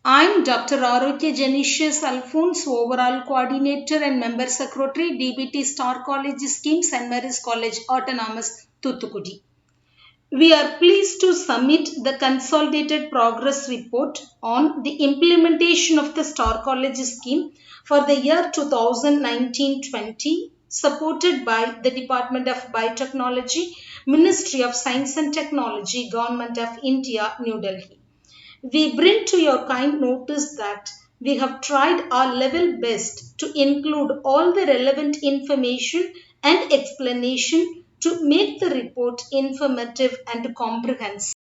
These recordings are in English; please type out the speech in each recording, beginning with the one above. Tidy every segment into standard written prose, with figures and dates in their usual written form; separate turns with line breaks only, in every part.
I'm Dr. Arokya Genesius Alphonse, overall coordinator and member secretary, DBT Star College Scheme, St. Mary's College, Autonomous, Thuthukudi. We are pleased to submit the consolidated progress report on the implementation of the Star College Scheme for the year 2019-20, supported by the Department of Biotechnology, Ministry of Science and Technology, Government of India, New Delhi. We bring to your kind notice that we have tried our level best to include all the relevant information and explanation to make the report informative and comprehensive.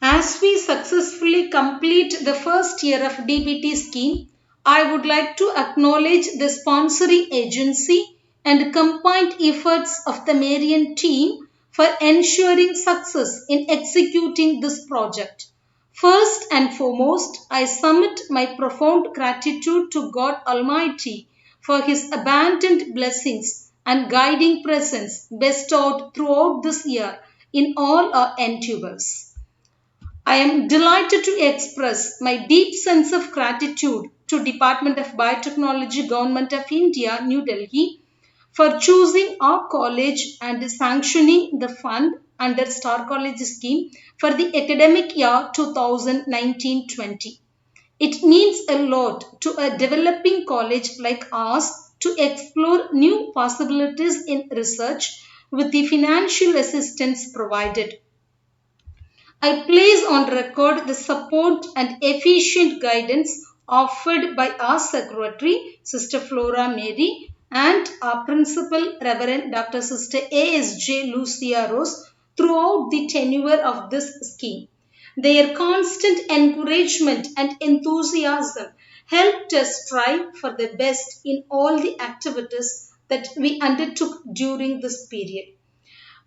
As we successfully complete the first year of DBT scheme, I would like to acknowledge the sponsoring agency and combined efforts of the Marian team for ensuring success in executing this project. First and foremost, I submit my profound gratitude to God Almighty for His abundant blessings and guiding presence bestowed throughout this year in all our endeavors. I am delighted to express my deep sense of gratitude to Department of Biotechnology, Government of India, New Delhi for choosing our college and sanctioning the fund under Star College scheme for the academic year 2019-20. It means a lot to a developing college like ours to explore new possibilities in research with the financial assistance provided. I place on record the support and efficient guidance offered by our Secretary, Sister Flora Mary, and our Principal, Reverend Dr. Sister A.S.J. Lucia Rose, throughout the tenure of this scheme. Their constant encouragement and enthusiasm helped us strive for the best in all the activities that we undertook during this period.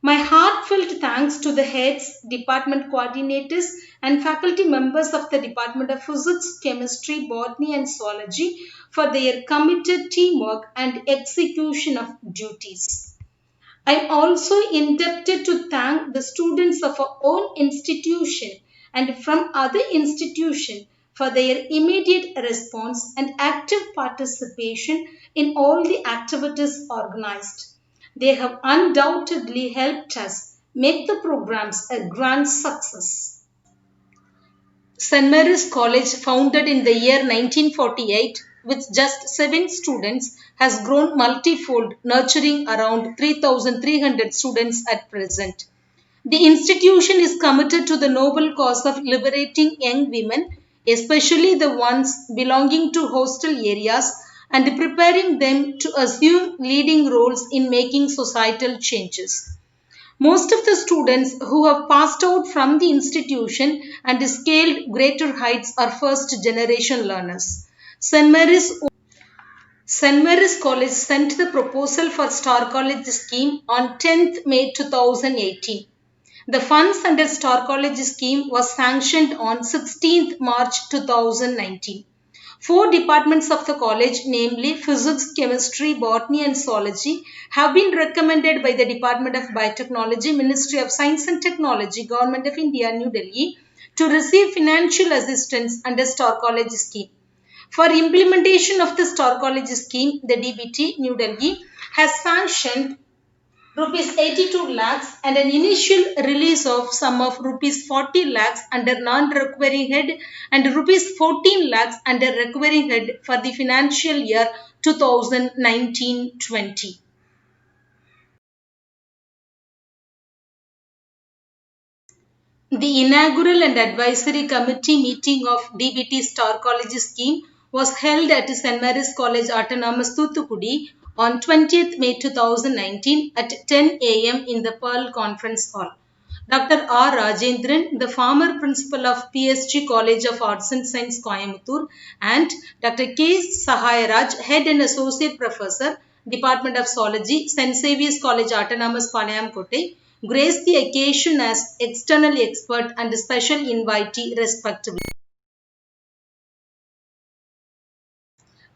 My heartfelt thanks to the heads, department coordinators, and faculty members of the Department of Physics, Chemistry, Botany, and Zoology for their committed teamwork and execution of duties. I am also indebted to thank the students of our own institution and from other institutions for their immediate response and active participation in all the activities organized. They have undoubtedly helped us make the programs a grand success. St. Mary's College, founded in the year 1948 with just 7 students, has grown multifold, nurturing around 3,300 students at present. The institution is committed to the noble cause of liberating young women, especially the ones belonging to hostel areas, and preparing them to assume leading roles in making societal changes. Most of the students who have passed out from the institution and scaled greater heights are first generation learners. St. Mary's St. Mary's College sent the proposal for Star College scheme on 10th May 2018. The funds under Star College scheme was sanctioned on 16th March 2019. 4 departments of the college, namely Physics, Chemistry, Botany and Zoology, have been recommended by the Department of Biotechnology, Ministry of Science and Technology, Government of India, New Delhi, to receive financial assistance under Star College scheme. For implementation of the Star College scheme, the DBT, New Delhi, has sanctioned rupees 82 lakhs and an initial release of sum of rupees 40 lakhs under non-requiring head and rupees 14 lakhs under requiring head for the financial year 2019-20. The inaugural and advisory committee meeting of DBT Star College scheme was held at St. Mary's College Autonomous Thuthukudi on 20th May 2019 at 10 a.m. in the Pearl Conference Hall. Dr. R. Rajendran, the former principal of PSG College of Arts and Science, Coimbatore, and Dr. K. Sahayaraj, head and associate professor, Department of Zoology, St. Xavier's College Autonomous, Palayamkottai, graced the occasion as external expert and special invitee respectively.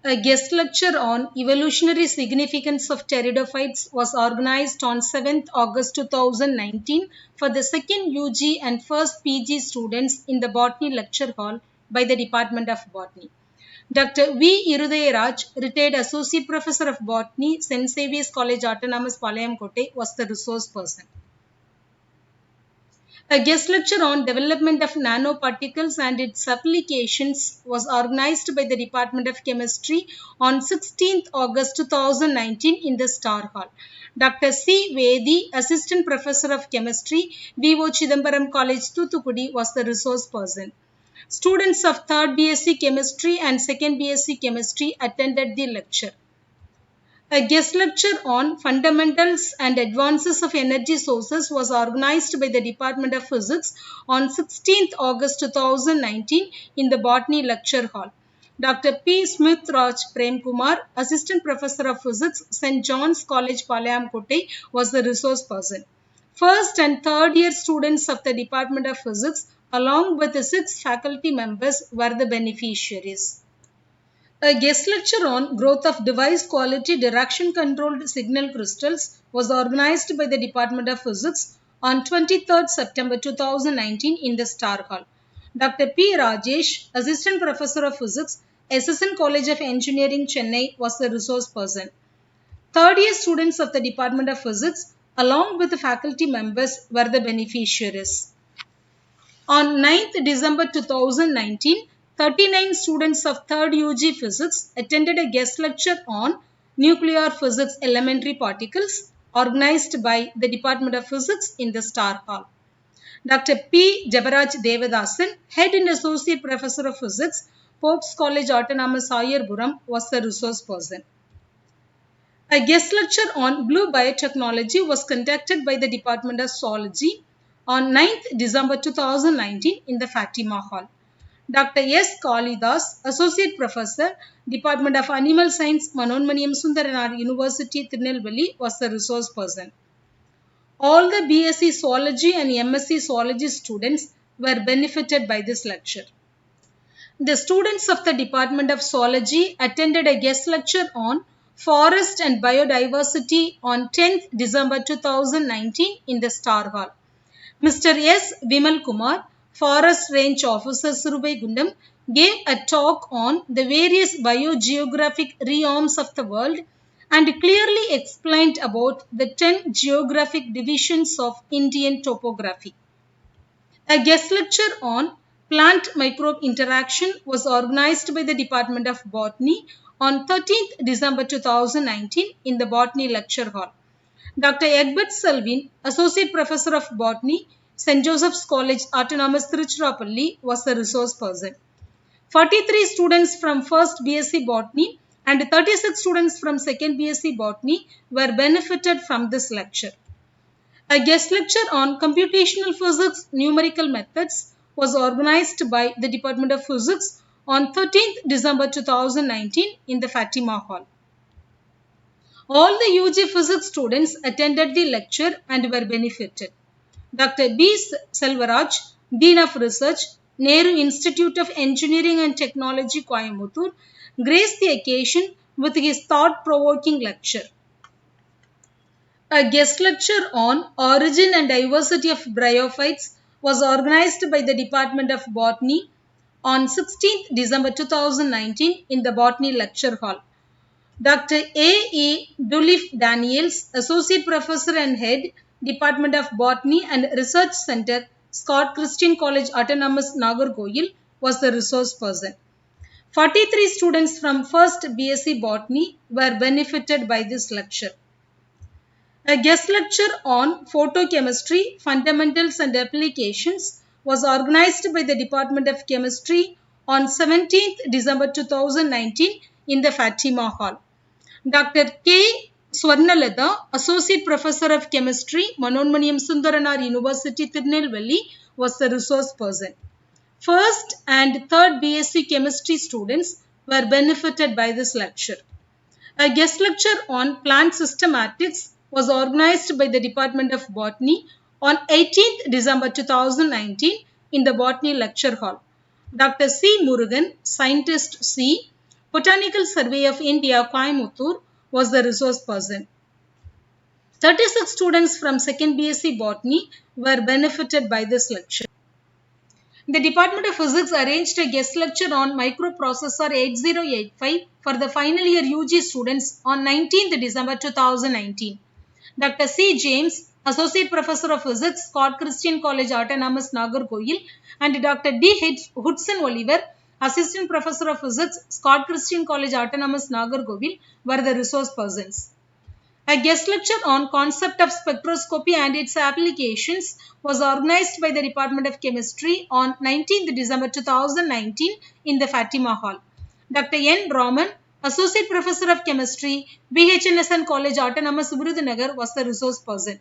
A guest lecture on evolutionary significance of pteridophytes was organized on 7th August 2019 for the second UG and first PG students in the Botany Lecture Hall, by the Department of Botany. Dr. V. Irudayaraj, retired Associate Professor of Botany, St. Xavier's College Autonomous Palayamkotte, was the resource person. A guest lecture on development of nanoparticles and its applications was organized by the Department of Chemistry on 16th August 2019 in the Star Hall. Dr. C. Vedi, Assistant Professor of Chemistry, V.O. Chidambaram College, Thuthukudi, was the resource person. Students of 3rd BSc Chemistry and 2nd BSc Chemistry attended the lecture. A guest lecture on fundamentals and advances of energy sources was organized by the Department of Physics on 16th August 2019 in the Botany Lecture Hall. Dr. P. Smith Raj Prem Kumar, Assistant Professor of Physics, St. John's College, Palayamkotte, was the resource person. First and third year students of the Department of Physics, along with the 6 faculty members, were the beneficiaries. A guest lecture on growth of device quality direction controlled signal crystals was organized by the Department of Physics on 23rd September 2019 in the Star Hall. Dr. P. Rajesh, Assistant Professor of Physics, SSN College of Engineering, Chennai, was the resource person. Third year students of the Department of Physics, along with the faculty members, were the beneficiaries. On 9th December 2019, 39 students of 3rd UG Physics attended a guest lecture on nuclear physics elementary particles organized by the Department of Physics in the Star Hall. Dr. P. Jabaraj Devadasan, Head and Associate Professor of Physics, Pope's College Autonomous Ayerburam, was the resource person. A guest lecture on blue biotechnology was conducted by the Department of Zoology on 9th December 2019 in the Fatima Hall. Dr. S. Kalidas, Associate Professor, Department of Animal Science, Manonmaniyam Sundaranar University, Tirunelveli, was the resource person. All the BSc Zoology and MSc Zoology students were benefited by this lecture. The students of the Department of Zoology attended a guest lecture on Forest and Biodiversity on 10th December 2019 in the Star Hall. Mr. S. Vimal Kumar, Forest Range Officer, Surubegundam, gave a talk on the various biogeographic realms of the world and clearly explained about the 10 geographic divisions of Indian topography. A guest lecture on plant-microbe interaction was organized by the Department of Botany on 13th December 2019 in the Botany Lecture Hall. Dr. Egbert Selvin, Associate Professor of Botany, St. Joseph's College, Autonomous Tiruchirappalli, was the resource person. 43 students from 1st BSc Botany and 36 students from 2nd BSc Botany were benefited from this lecture. A guest lecture on computational physics numerical methods was organized by the Department of Physics on 13th December 2019 in the Fatima Hall. All the UG physics students attended the lecture and were benefited. Dr. B. Selvaraj, Dean of Research, Nehru Institute of Engineering and Technology, Coimbatore, graced the occasion with his thought-provoking lecture. A guest lecture on origin and diversity of bryophytes was organized by the Department of Botany on 16th December 2019 in the Botany Lecture Hall. Dr. A. E. Dulif Daniels, Associate Professor and Head, Department of Botany and Research Center, Scott Christian College Autonomous Nagarkoil, was the resource person. 43 students from 1st BSc Botany were benefited by this lecture. A guest lecture on photochemistry, fundamentals and applications was organized by the Department of Chemistry on 17th December 2019 in the Fatima Hall. Dr. K. Swarnalatha, Associate Professor of Chemistry, Manonmaniyam Sundaranar University, Tirunelveli, was the resource person. First and third BSc Chemistry students were benefited by this lecture. A guest lecture on plant systematics was organized by the Department of Botany on 18th December 2019 in the Botany Lecture Hall. Dr. C. Murugan, Scientist C, Botanical Survey of India, Coimbatore, was the resource person. 36 students from 2nd BSc Botany were benefited by this lecture. The Department of Physics arranged a guest lecture on microprocessor 8085 for the final year UG students on 19th December 2019. Dr. C. James, Associate Professor of Physics, Scott Christian College Autonomous Nagarkoil, and Dr. D. Hudson Oliver, Assistant Professor of Physics, Scott Christian College Autonomous Nagarkoil, were the resource persons. A guest lecture on concept of spectroscopy and its applications was organized by the Department of Chemistry on 19th December 2019 in the Fatima Hall. Dr. N. Raman, Associate Professor of Chemistry, BHNSN College Autonomous Virudhunagar, was the resource person.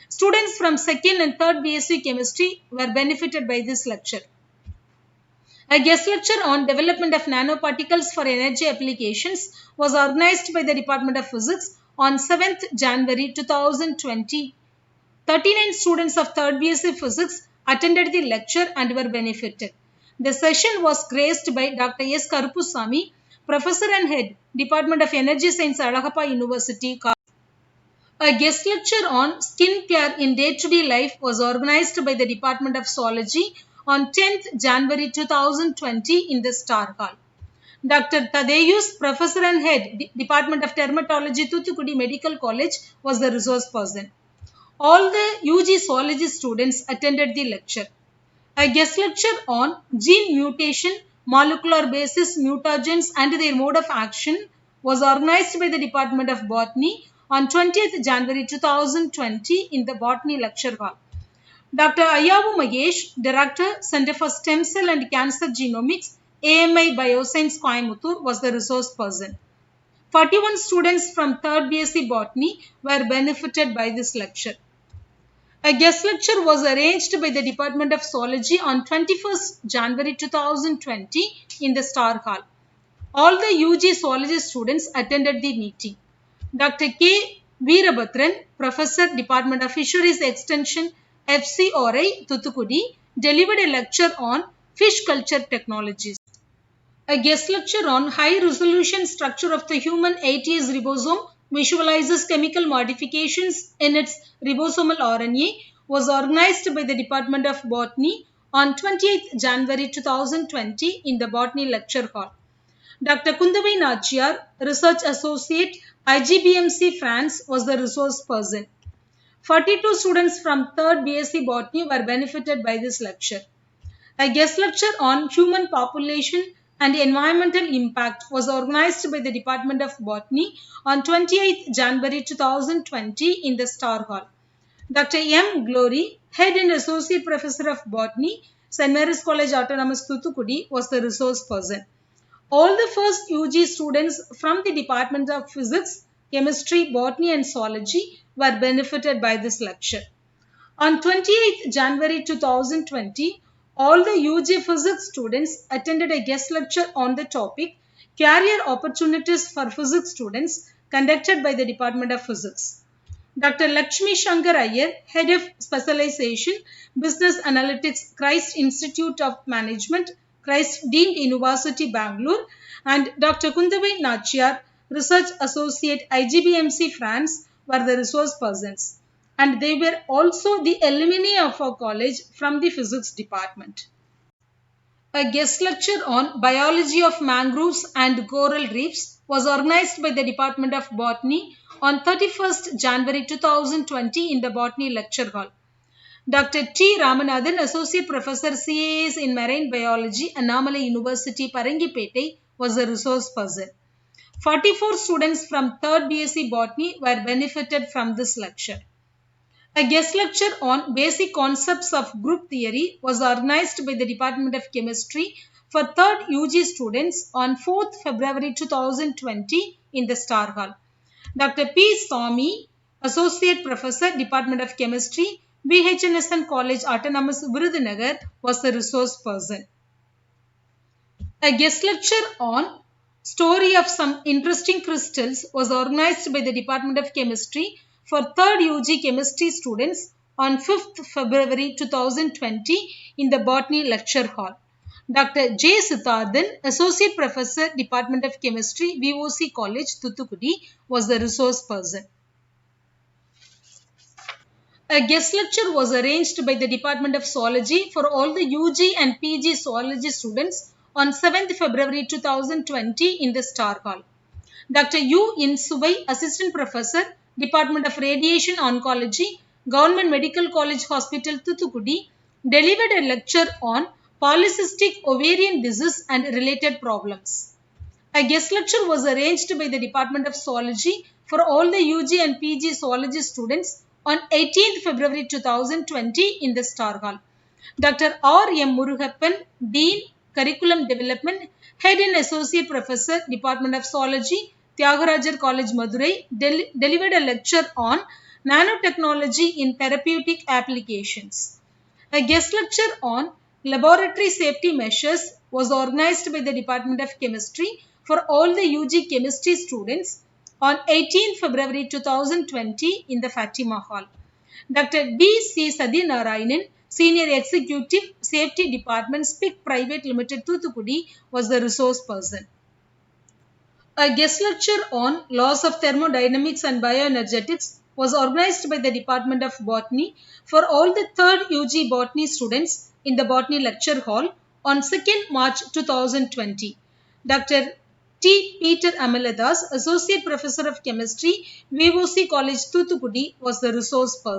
Students from 2nd and 3rd BSc Chemistry were benefited by this lecture. A guest lecture on development of nanoparticles for energy applications was organized by the Department of Physics on 7th January 2020. 39 students of 3rd BSc Physics attended the lecture and were benefited. The session was graced by Dr. S. Karupusamy, Professor and Head, Department of Energy Science, Alagappa University. A guest lecture on skin care in day-to-day life was organized by the Department of Zoology on 10th January 2020 in the Star Hall. Dr. Thaddeus, Professor and Head, Department of Dermatology, Thoothukudi Medical College, was the resource person. All the UG Zoology students attended the lecture. A guest lecture on gene mutation, molecular basis, mutagens and their mode of action was organized by the Department of Botany on 20th January 2020 in the Botany Lecture Hall. Dr. Ayavu Magesh, Director, Center for Stem Cell and Cancer Genomics, AMI Bioscience Coimbatore, was the resource person. 41 students from 3rd BSc Botany were benefited by this lecture. A guest lecture was arranged by the Department of Zoology on 21st January 2020 in the Star Hall. All the UG Zoology students attended the meeting. Dr. K. Veerabhatran, Professor, Department of Fisheries Extension, FCRI, Thoothukudi, delivered a lecture on fish culture technologies. A guest lecture on high-resolution structure of the human 80S ribosome visualizes chemical modifications in its ribosomal RNA was organized by the Department of Botany on 28th January 2020 in the Botany Lecture Hall. Dr. Kundavai Nachiyar, Research Associate, IGBMC France, was the resource person. 42 students from 3rd BSc Botany were benefited by this lecture. A guest lecture on human population and environmental impact was organized by the Department of Botany on 28th January 2020 in the Star Hall. Dr. M. Glory, Head and Associate Professor of Botany, St. Mary's College Autonomous Thoothukudi, was the resource person. All the first UG students from the Department of Physics, Chemistry, Botany and Zoology were benefited by this lecture. On 28th January 2020, all the UG Physics students attended a guest lecture on the topic Career Opportunities for Physics Students conducted by the Department of Physics. Dr. Lakshmi Shankar Iyer, Head of Specialization, Business Analytics, Christ Institute of Management, Christ Deemed University, Bangalore, and Dr. Kundavai Nachiyar, Research Associate, IGBMC France, were the resource persons. And they were also the alumni of our college from the physics department. A guest lecture on biology of mangroves and coral reefs was organized by the Department of Botany on 31st January 2020 in the Botany Lecture Hall. Dr. T. Ramanathan, Associate Professor CAS in Marine Biology, Annamalai University, Parangipete, was the resource person. 44 students from 3rd BSc Botany were benefited from this lecture. A guest lecture on basic concepts of group theory was organized by the Department of Chemistry for 3rd UG students on 4th February 2020 in the Star Hall. Dr. P. Swami, Associate Professor, Department of Chemistry, BHNSN College Autonomous Virudhunagar, was the resource person. A guest lecture on Story of Some Interesting Crystals was organized by the Department of Chemistry for 3rd UG Chemistry students on 5th February 2020 in the Botany Lecture Hall. Dr. J. Siddharthan, Associate Professor, Department of Chemistry, VOC College, Thoothukudi, was the resource person. A guest lecture was arranged by the Department of Zoology for all the UG and PG zoology students on 7th February 2020 in the Star Hall. Dr. U. In Subai, Assistant Professor, Department of Radiation Oncology, Government Medical College Hospital, Thuthukudi, delivered a lecture on polycystic ovarian disease and related problems. A guest lecture was arranged by the Department of Zoology for all the UG and PG zoology students on 18th February 2020 in the Star Hall. Dr. R. M. Murugappan, Dean, Curriculum Development, Head and Associate Professor, Department of Zoology, Tyagarajar College, Madurai, delivered a lecture on nanotechnology in therapeutic applications. A guest lecture on laboratory safety measures was organized by the Department of Chemistry for all the UG chemistry students on 18 February 2020 in the Fatima Hall. Dr. D. C. Sadinarayanan, Senior Executive, Safety Department, SPIC Private Limited, Thuthukudi, was the resource person. A guest lecture on laws of thermodynamics and bioenergetics was organized by the Department of Botany for all the 3rd UG Botany students in the Botany Lecture Hall on 2nd March 2020. Dr. T. Peter Amaladas, Associate Professor of Chemistry, VOC College, Thuthukudi, was the resource person.